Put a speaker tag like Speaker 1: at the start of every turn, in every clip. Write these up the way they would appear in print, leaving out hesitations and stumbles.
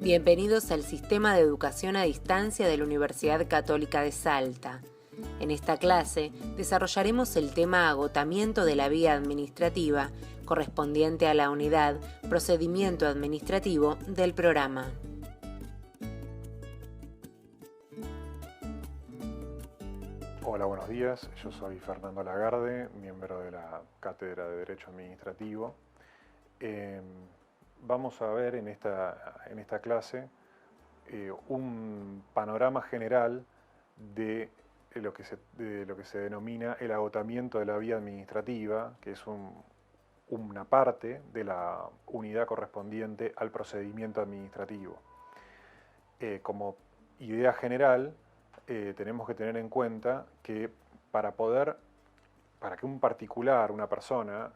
Speaker 1: Bienvenidos al Sistema de Educación a Distancia de la Universidad Católica de Salta. En esta clase desarrollaremos el tema agotamiento de la vía administrativa correspondiente a la unidad Procedimiento Administrativo del programa.
Speaker 2: Hola, buenos días. Yo soy Fernando Lagarde, miembro de la Cátedra de Derecho Administrativo. Vamos a ver en esta clase un panorama general de lo que se denomina el agotamiento de la vía administrativa, que es una parte de la unidad correspondiente al procedimiento administrativo. Como idea general, tenemos que tener en cuenta que para que un particular, una persona,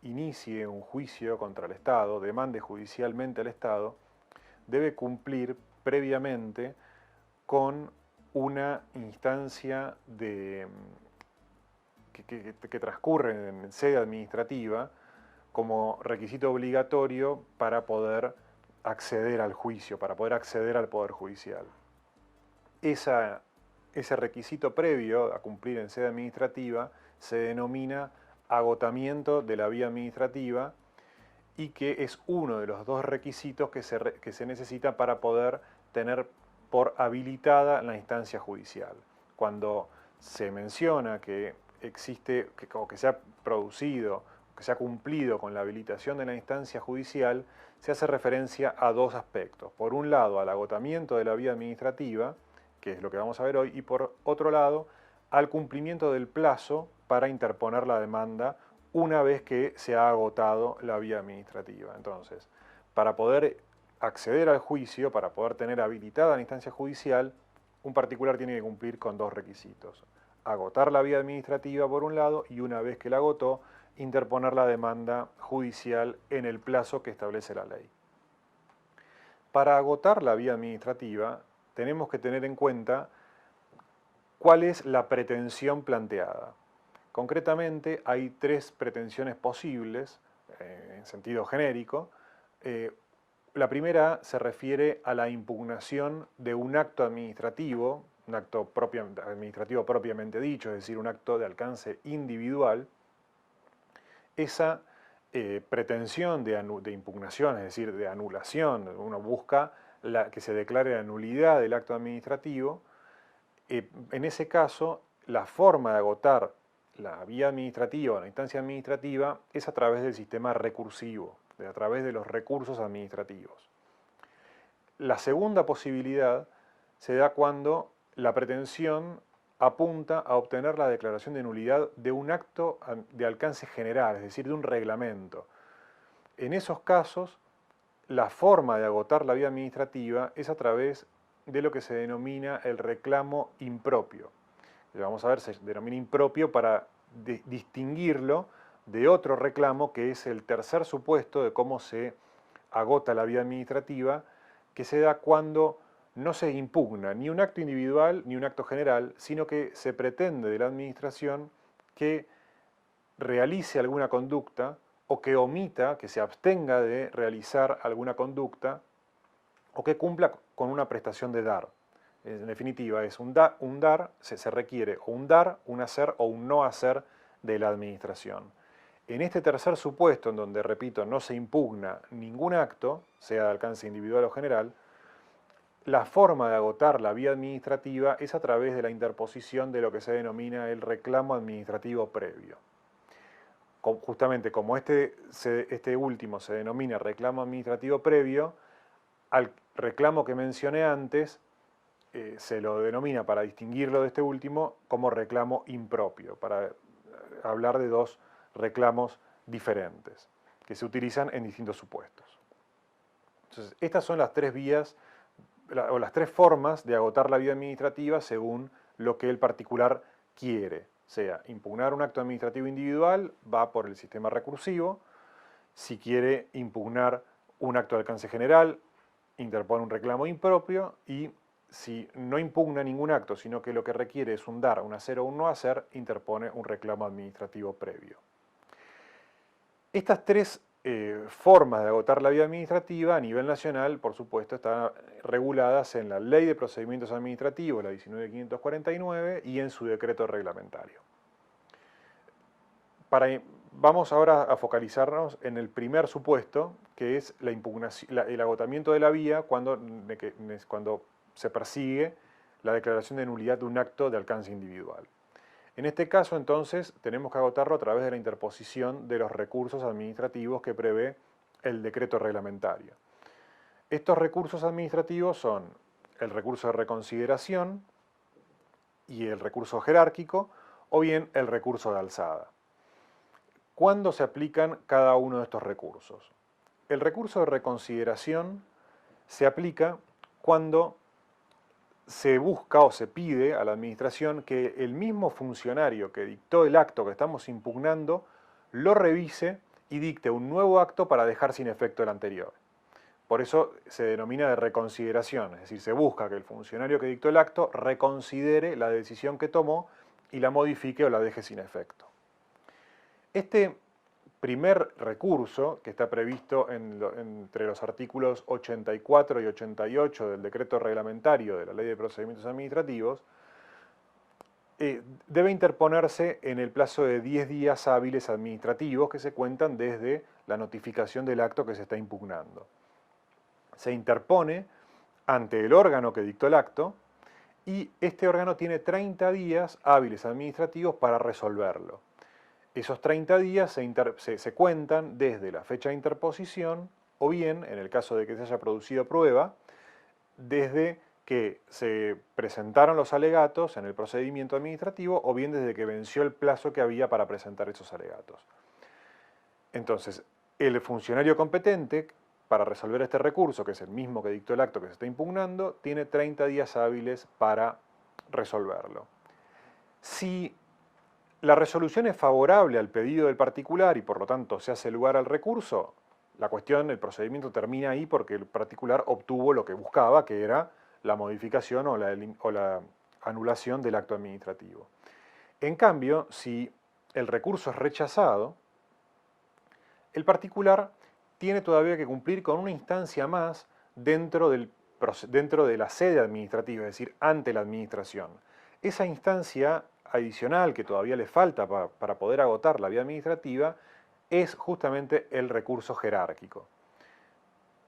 Speaker 2: inicie un juicio contra el Estado, demande judicialmente al Estado, debe cumplir previamente con una instancia que transcurre en sede administrativa como requisito obligatorio para poder acceder al juicio, para poder acceder al Poder Judicial. Ese requisito previo a cumplir en sede administrativa se denomina agotamiento de la vía administrativa y que es uno de los dos requisitos que se necesita para poder tener por habilitada la instancia judicial. Cuando se menciona que existe o que se ha producido, que se ha cumplido con la habilitación de la instancia judicial, se hace referencia a dos aspectos. Por un lado, al agotamiento de la vía administrativa, que es lo que vamos a ver hoy, y por otro lado, al cumplimiento del plazo para interponer la demanda una vez que se ha agotado la vía administrativa. Entonces, para poder acceder al juicio, para poder tener habilitada la instancia judicial, un particular tiene que cumplir con dos requisitos. Agotar la vía administrativa por un lado y una vez que la agotó, interponer la demanda judicial en el plazo que establece la ley. Para agotar la vía administrativa, tenemos que tener en cuenta cuál es la pretensión planteada. Concretamente, hay tres pretensiones posibles, en sentido genérico. La primera se refiere a la impugnación de un acto administrativo, un acto administrativo propiamente dicho, es decir, un acto de alcance individual. Esa pretensión de impugnación, es decir, de anulación, uno busca que se declare la nulidad del acto administrativo. En ese caso, la forma de agotar la vía administrativa o la instancia administrativa es a través del sistema recursivo, a través de los recursos administrativos. La segunda posibilidad se da cuando la pretensión apunta a obtener la declaración de nulidad de un acto de alcance general, es decir, de un reglamento. En esos casos, la forma de agotar la vía administrativa es a través de lo que se denomina el reclamo impropio. Vamos a ver, se denomina impropio para distinguirlo de otro reclamo que es el tercer supuesto de cómo se agota la vía administrativa, que se da cuando no se impugna ni un acto individual ni un acto general, sino que se pretende de la administración que realice alguna conducta o que omita, que se abstenga de realizar alguna conducta o que cumpla con una prestación de dar. En definitiva, es un dar, se requiere o un dar, un hacer o un no hacer de la administración. En este tercer supuesto, en donde, repito, no se impugna ningún acto, sea de alcance individual o general, la forma de agotar la vía administrativa es a través de la interposición de lo que se denomina el reclamo administrativo previo. Justamente como este último se denomina reclamo administrativo previo, al reclamo que mencioné antes se lo denomina, para distinguirlo de este último, como reclamo impropio, para hablar de dos reclamos diferentes que se utilizan en distintos supuestos. Entonces, estas son las tres vías o las tres formas de agotar la vía administrativa según lo que el particular quiere. Sea impugnar un acto administrativo individual, va por el sistema recursivo. Si quiere impugnar un acto de alcance general, interpone un reclamo impropio, y si no impugna ningún acto, sino que lo que requiere es un dar, un hacer o un no hacer, interpone un reclamo administrativo previo. Estas tres formas de agotar la vía administrativa a nivel nacional, por supuesto, están reguladas en la Ley de Procedimientos Administrativos, la 19.549, y en su decreto reglamentario. Vamos ahora a focalizarnos en el primer supuesto, que es el agotamiento de la vía cuando se persigue la declaración de nulidad de un acto de alcance individual. En este caso, entonces, tenemos que agotarlo a través de la interposición de los recursos administrativos que prevé el decreto reglamentario. Estos recursos administrativos son el recurso de reconsideración y el recurso jerárquico, o bien el recurso de alzada. ¿Cuándo se aplican cada uno de estos recursos? El recurso de reconsideración se aplica cuando se busca o se pide a la administración que el mismo funcionario que dictó el acto que estamos impugnando lo revise y dicte un nuevo acto para dejar sin efecto el anterior. Por eso se denomina de reconsideración, es decir, se busca que el funcionario que dictó el acto reconsidere la decisión que tomó y la modifique o la deje sin efecto. Este primer recurso, que está previsto entre los artículos 84 y 88 del decreto reglamentario de la Ley de Procedimientos Administrativos, debe interponerse en el plazo de 10 días hábiles administrativos que se cuentan desde la notificación del acto que se está impugnando. Se interpone ante el órgano que dictó el acto y este órgano tiene 30 días hábiles administrativos para resolverlo. Esos 30 días se cuentan desde la fecha de interposición o bien, en el caso de que se haya producido prueba, desde que se presentaron los alegatos en el procedimiento administrativo o bien desde que venció el plazo que había para presentar esos alegatos. Entonces, el funcionario competente para resolver este recurso, que es el mismo que dictó el acto que se está impugnando, tiene 30 días hábiles para resolverlo. Si la resolución es favorable al pedido del particular y por lo tanto se hace lugar al recurso, el procedimiento termina ahí porque el particular obtuvo lo que buscaba, que era la modificación o la anulación del acto administrativo. En cambio, si el recurso es rechazado, el particular tiene todavía que cumplir con una instancia más dentro de la sede administrativa, es decir, ante la administración. Esa instancia adicional que todavía le falta para poder agotar la vía administrativa es justamente el recurso jerárquico.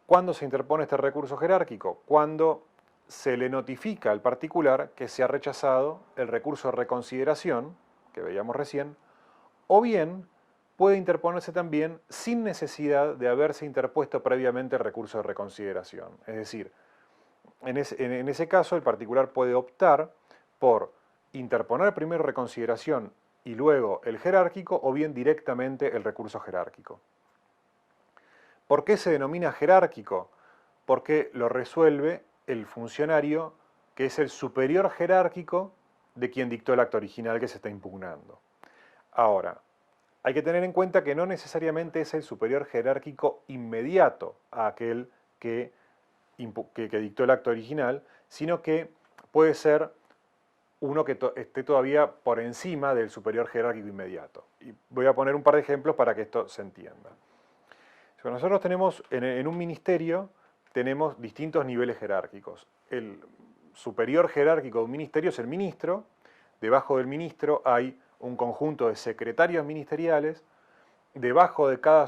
Speaker 2: ¿Cuándo se interpone este recurso jerárquico? Cuando se le notifica al particular que se ha rechazado el recurso de reconsideración, que veíamos recién, o bien puede interponerse también sin necesidad de haberse interpuesto previamente el recurso de reconsideración. Es decir, en ese caso el particular puede optar por interponer primero reconsideración y luego el jerárquico o bien directamente el recurso jerárquico. ¿Por qué se denomina jerárquico? Porque lo resuelve el funcionario que es el superior jerárquico de quien dictó el acto original que se está impugnando. Ahora, hay que tener en cuenta que no necesariamente es el superior jerárquico inmediato a aquel que dictó el acto original, sino que puede ser uno que esté todavía por encima del superior jerárquico inmediato. Y voy a poner un par de ejemplos para que esto se entienda. Nosotros tenemos, en un ministerio, tenemos distintos niveles jerárquicos. El superior jerárquico de un ministerio es el ministro, debajo del ministro hay un conjunto de secretarios ministeriales, debajo de cada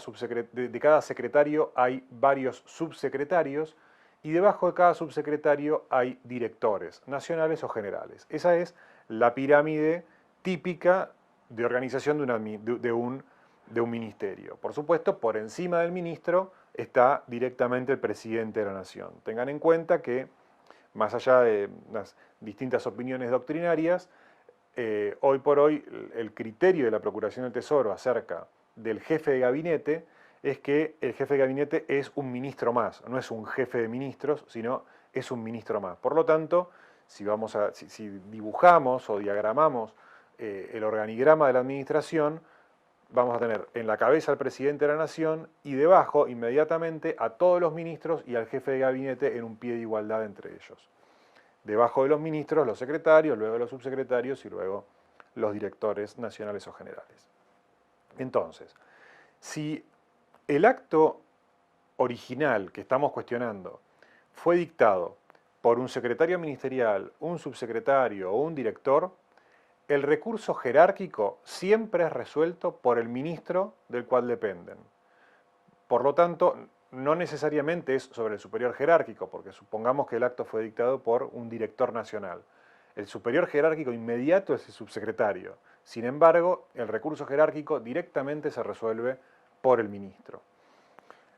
Speaker 2: secretario hay varios subsecretarios, y debajo de cada subsecretario hay directores, nacionales o generales. Esa es la pirámide típica de organización de un ministerio. Por supuesto, por encima del ministro está directamente el presidente de la nación. Tengan en cuenta que, más allá de las distintas opiniones doctrinarias, hoy por hoy el criterio de la Procuración del Tesoro acerca del jefe de gabinete es que el jefe de gabinete es un ministro más, no es un jefe de ministros, sino es un ministro más. Por lo tanto, si dibujamos o diagramamos el organigrama de la administración, vamos a tener en la cabeza al presidente de la nación y debajo inmediatamente a todos los ministros y al jefe de gabinete en un pie de igualdad entre ellos. Debajo de los ministros, los secretarios, luego los subsecretarios y luego los directores nacionales o generales. Entonces, si el acto original que estamos cuestionando fue dictado por un secretario ministerial, un subsecretario o un director, el recurso jerárquico siempre es resuelto por el ministro del cual dependen. Por lo tanto, no necesariamente es sobre el superior jerárquico, porque supongamos que el acto fue dictado por un director nacional. El superior jerárquico inmediato es el subsecretario. Sin embargo, el recurso jerárquico directamente se resuelve por el ministro.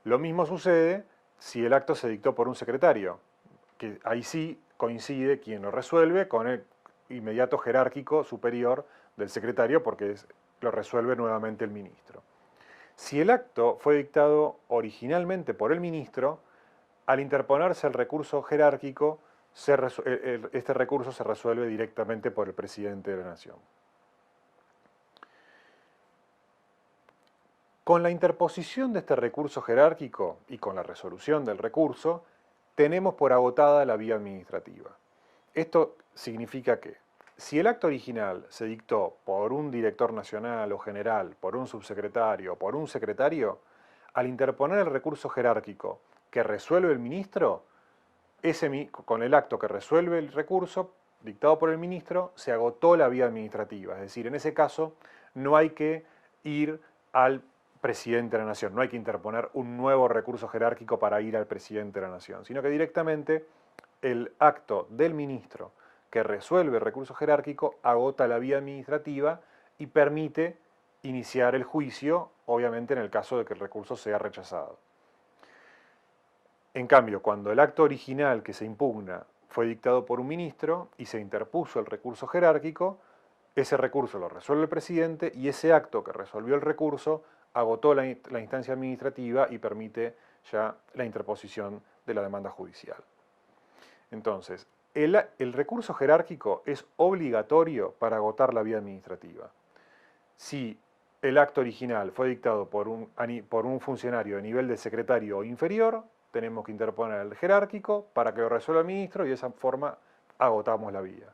Speaker 2: Lo mismo sucede si el acto se dictó por un secretario, que ahí sí coincide quien lo resuelve con el inmediato jerárquico superior del secretario, porque lo resuelve nuevamente el ministro. Si el acto fue dictado originalmente por el ministro, al interponerse el recurso jerárquico, este recurso se resuelve directamente por el presidente de la Nación. Con la interposición de este recurso jerárquico y con la resolución del recurso, tenemos por agotada la vía administrativa. Esto significa que, si el acto original se dictó por un director nacional o general, por un subsecretario o por un secretario, al interponer el recurso jerárquico que resuelve el ministro, con el acto que resuelve el recurso dictado por el ministro, se agotó la vía administrativa. Es decir, en ese caso no hay que ir al presidente de la Nación, no hay que interponer un nuevo recurso jerárquico para ir al presidente de la Nación, sino que directamente el acto del ministro que resuelve el recurso jerárquico agota la vía administrativa y permite iniciar el juicio, obviamente en el caso de que el recurso sea rechazado. En cambio, cuando el acto original que se impugna fue dictado por un ministro y se interpuso el recurso jerárquico, ese recurso lo resuelve el presidente y ese acto que resolvió el recurso agotó la instancia administrativa y permite ya la interposición de la demanda judicial. Entonces, el recurso jerárquico es obligatorio para agotar la vía administrativa. Si el acto original fue dictado por un funcionario de nivel de secretario o inferior, tenemos que interponer el jerárquico para que lo resuelva el ministro y de esa forma agotamos la vía.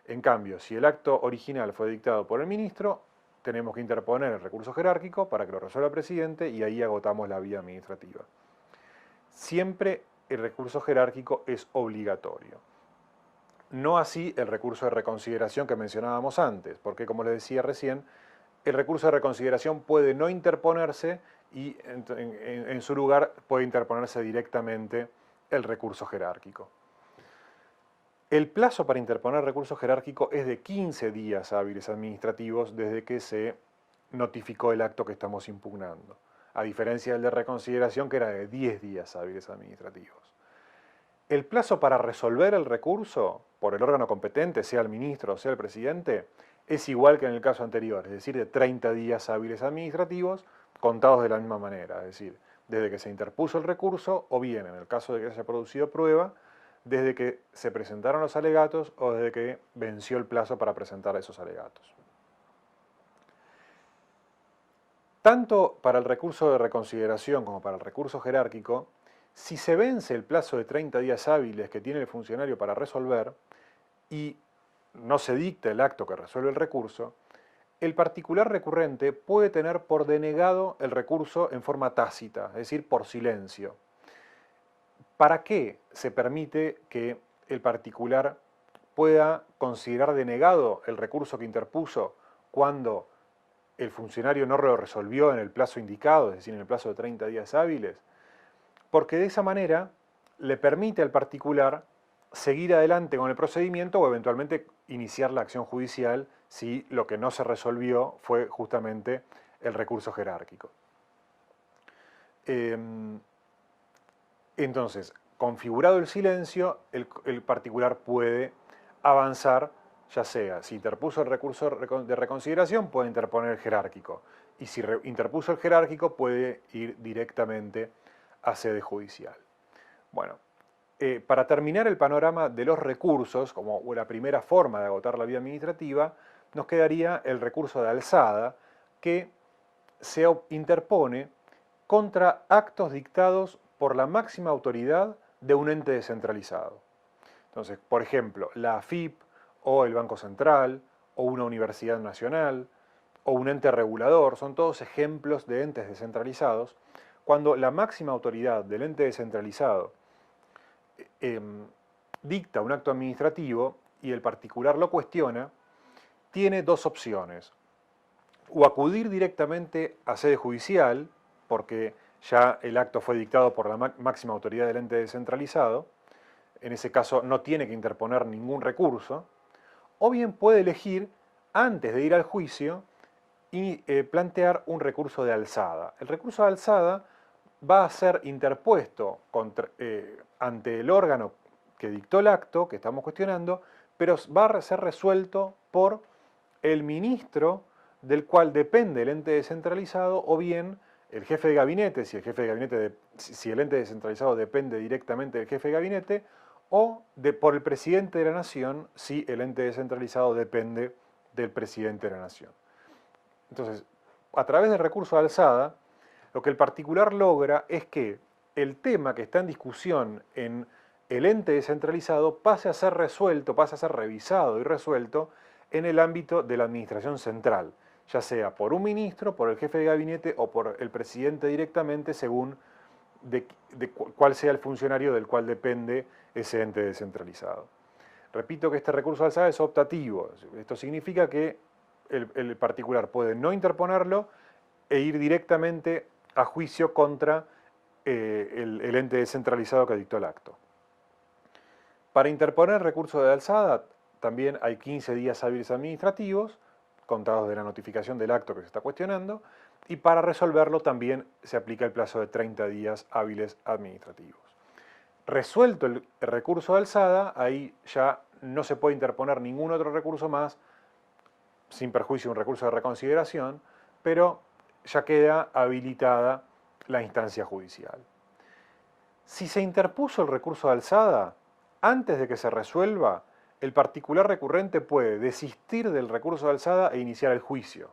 Speaker 2: En cambio, si el acto original fue dictado por el ministro, tenemos que interponer el recurso jerárquico para que lo resuelva el presidente y ahí agotamos la vía administrativa. Siempre el recurso jerárquico es obligatorio. No así el recurso de reconsideración que mencionábamos antes, porque como les decía recién, el recurso de reconsideración puede no interponerse y en su lugar puede interponerse directamente el recurso jerárquico. El plazo para interponer recurso jerárquico es de 15 días hábiles administrativos desde que se notificó el acto que estamos impugnando, a diferencia del de reconsideración que era de 10 días hábiles administrativos. El plazo para resolver el recurso por el órgano competente, sea el ministro o sea el presidente, es igual que en el caso anterior, es decir, de 30 días hábiles administrativos contados de la misma manera, es decir, desde que se interpuso el recurso o bien, en el caso de que se haya producido prueba, desde que se presentaron los alegatos o desde que venció el plazo para presentar esos alegatos. Tanto para el recurso de reconsideración como para el recurso jerárquico, si se vence el plazo de 30 días hábiles que tiene el funcionario para resolver y no se dicta el acto que resuelve el recurso, el particular recurrente puede tener por denegado el recurso en forma tácita, es decir, por silencio. ¿Para qué se permite que el particular pueda considerar denegado el recurso que interpuso cuando el funcionario no lo resolvió en el plazo indicado, es decir, en el plazo de 30 días hábiles? Porque de esa manera le permite al particular seguir adelante con el procedimiento o eventualmente iniciar la acción judicial si lo que no se resolvió fue justamente el recurso jerárquico. Entonces, configurado el silencio, el particular puede avanzar, ya sea, si interpuso el recurso de reconsideración, puede interponer el jerárquico. Y si interpuso el jerárquico, puede ir directamente a sede judicial. Bueno, para terminar el panorama de los recursos, como la primera forma de agotar la vía administrativa, nos quedaría el recurso de alzada, que se interpone contra actos dictados por la máxima autoridad de un ente descentralizado. Entonces, por ejemplo, la AFIP o el Banco Central o una universidad nacional o un ente regulador, son todos ejemplos de entes descentralizados cuando la máxima autoridad del ente descentralizado dicta un acto administrativo y el particular lo cuestiona, tiene dos opciones: o acudir directamente a sede judicial, porque ya el acto fue dictado por la máxima autoridad del ente descentralizado, en ese caso no tiene que interponer ningún recurso, o bien puede elegir, antes de ir al juicio, y plantear un recurso de alzada. El recurso de alzada va a ser interpuesto ante el órgano que dictó el acto que estamos cuestionando, pero va a ser resuelto por el ministro del cual depende el ente descentralizado, o bien el jefe de gabinete, si el ente descentralizado depende directamente del jefe de gabinete, o por el presidente de la nación, si el ente descentralizado depende del presidente de la nación. Entonces, a través del recurso de alzada, lo que el particular logra es que el tema que está en discusión en el ente descentralizado pase a ser resuelto, pase a ser revisado y resuelto en el ámbito de la administración central, ya sea por un ministro, por el jefe de gabinete o por el presidente directamente, según de cuál sea el funcionario del cual depende ese ente descentralizado. Repito que este recurso de alzada es optativo. Esto significa que el particular puede no interponerlo e ir directamente a juicio contra el ente descentralizado que dictó el acto. Para interponer recurso de alzada también hay 15 días hábiles administrativos, contados de la notificación del acto que se está cuestionando, y para resolverlo también se aplica el plazo de 30 días hábiles administrativos. Resuelto el recurso de alzada, ahí ya no se puede interponer ningún otro recurso más, sin perjuicio de un recurso de reconsideración, pero ya queda habilitada la instancia judicial. Si se interpuso el recurso de alzada, antes de que se resuelva, el particular recurrente puede desistir del recurso de alzada e iniciar el juicio.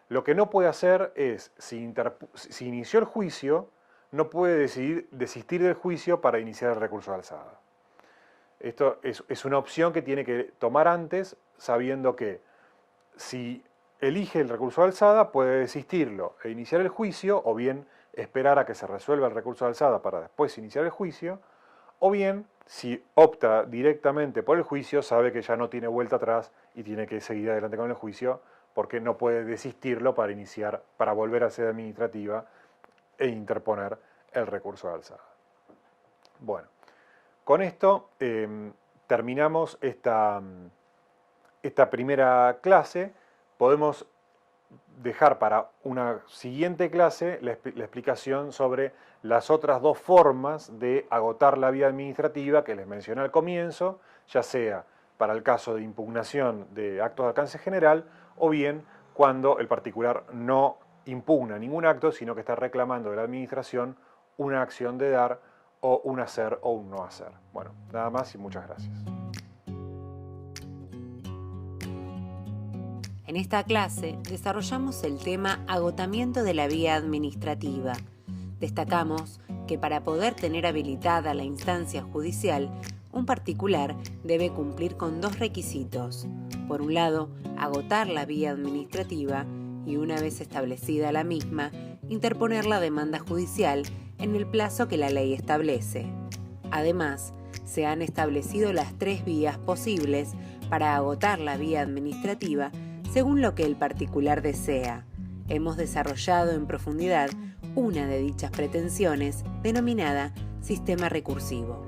Speaker 2: Lo que no puede hacer es, si inició el juicio, no puede desistir del juicio para iniciar el recurso de alzada. Esto es una opción que tiene que tomar antes, sabiendo que si elige el recurso de alzada, puede desistirlo e iniciar el juicio, o bien esperar a que se resuelva el recurso de alzada para después iniciar el juicio, o bien, si opta directamente por el juicio, sabe que ya no tiene vuelta atrás y tiene que seguir adelante con el juicio, porque no puede desistirlo para volver a sede administrativa e interponer el recurso de alzada. Bueno, con esto terminamos esta primera clase. Podemos dejar para una siguiente clase la explicación sobre las otras dos formas de agotar la vía administrativa que les mencioné al comienzo, ya sea para el caso de impugnación de actos de alcance general, o bien cuando el particular no impugna ningún acto, sino que está reclamando de la administración una acción de dar, o un hacer o un no hacer. Bueno, nada más y muchas gracias.
Speaker 1: En esta clase desarrollamos el tema agotamiento de la vía administrativa. Destacamos que para poder tener habilitada la instancia judicial, un particular debe cumplir con dos requisitos. Por un lado, agotar la vía administrativa y, una vez establecida la misma, interponer la demanda judicial en el plazo que la ley establece. Además, se han establecido las 3 vías posibles para agotar la vía administrativa según lo que el particular desea. Hemos desarrollado en profundidad una de dichas pretensiones, denominada sistema recursivo.